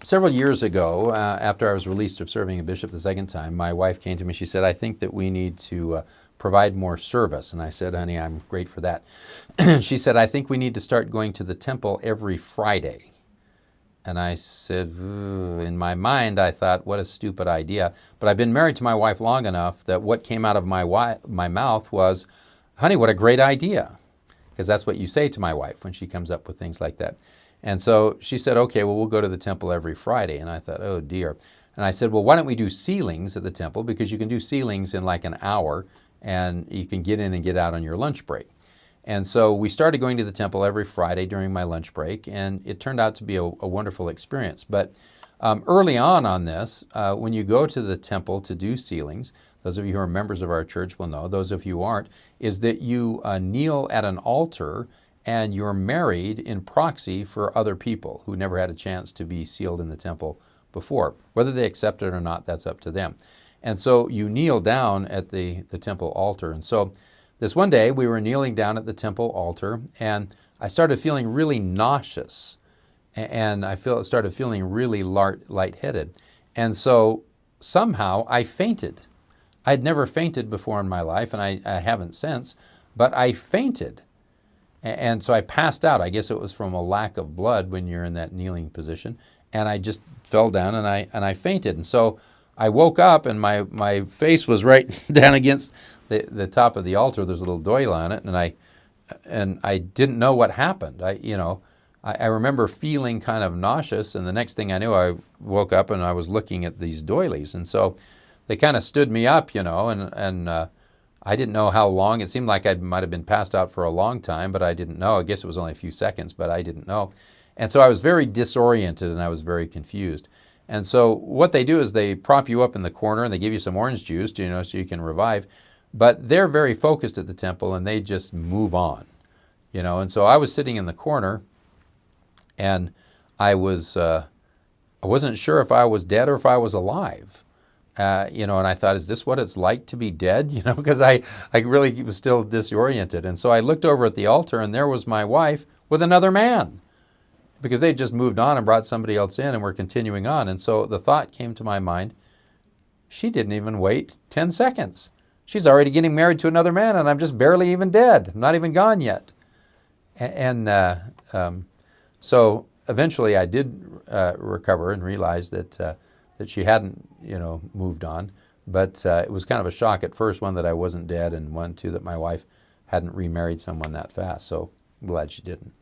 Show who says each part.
Speaker 1: Several years ago, after I was released of serving a bishop the second time, my wife came to me. She said, I think that we need to provide more service. And I said, honey, I'm great for that. She said, I think we need to start going to the temple every Friday. And I said, in my mind, I thought, what a stupid idea. But I've been married to my wife long enough that what came out of my mouth was, honey, what a great idea. Because that's what you say to my wife when she comes up with things like that. And so she said, okay, well, we'll go to the temple every Friday. And I thought, oh dear. And I said, well, why don't we do sealings at the temple? Because you can do sealings in like an hour and you can get in and get out on your lunch break. And so we started going to the temple every Friday during my lunch break, and it turned out to be a wonderful experience. But early on this, when you go to the temple to do sealings, those of you who are members of our church will know, those of you who aren't, is that you kneel at an altar and you're married in proxy for other people who never had a chance to be sealed in the temple before. Whether they accept it or not, that's up to them. And so you kneel down at the temple altar. And so this one day we were kneeling down at the temple altar and I started feeling really nauseous and I started feeling really lightheaded. And so somehow I fainted. I'd never fainted before in my life and I haven't since, but I fainted. And so I passed out. I guess it was from a lack of blood when you're in that kneeling position. And I just fell down and I fainted. And so I woke up and my face was right down against the top of the altar. There's a little doily on it, and I didn't know what happened. I remember feeling kind of nauseous, and the next thing I knew, I woke up and I was looking at these doilies. And so they kind of stood me up, and I didn't know how long. It seemed like I might have been passed out for a long time, but I didn't know. I guess it was only a few seconds, but I didn't know. And so I was very disoriented and I was very confused. And so what they do is they prop you up in the corner and they give you some orange juice, so you can revive. But they're very focused at the temple and they just move on, And so I was sitting in the corner and I wasn't sure if I was dead or if I was alive. And I thought, is this what it's like to be dead? Because I really was still disoriented. And so I looked over at the altar and there was my wife with another man because they just moved on and brought somebody else in and were continuing on. And so the thought came to my mind, she didn't even wait 10 seconds. She's already getting married to another man and I'm just barely even dead. I'm not even gone yet. So eventually I did recover and realize that she hadn't, moved on. But it was kind of a shock at first, one, that I wasn't dead, and one, two, that my wife hadn't remarried someone that fast. So I'm glad she didn't.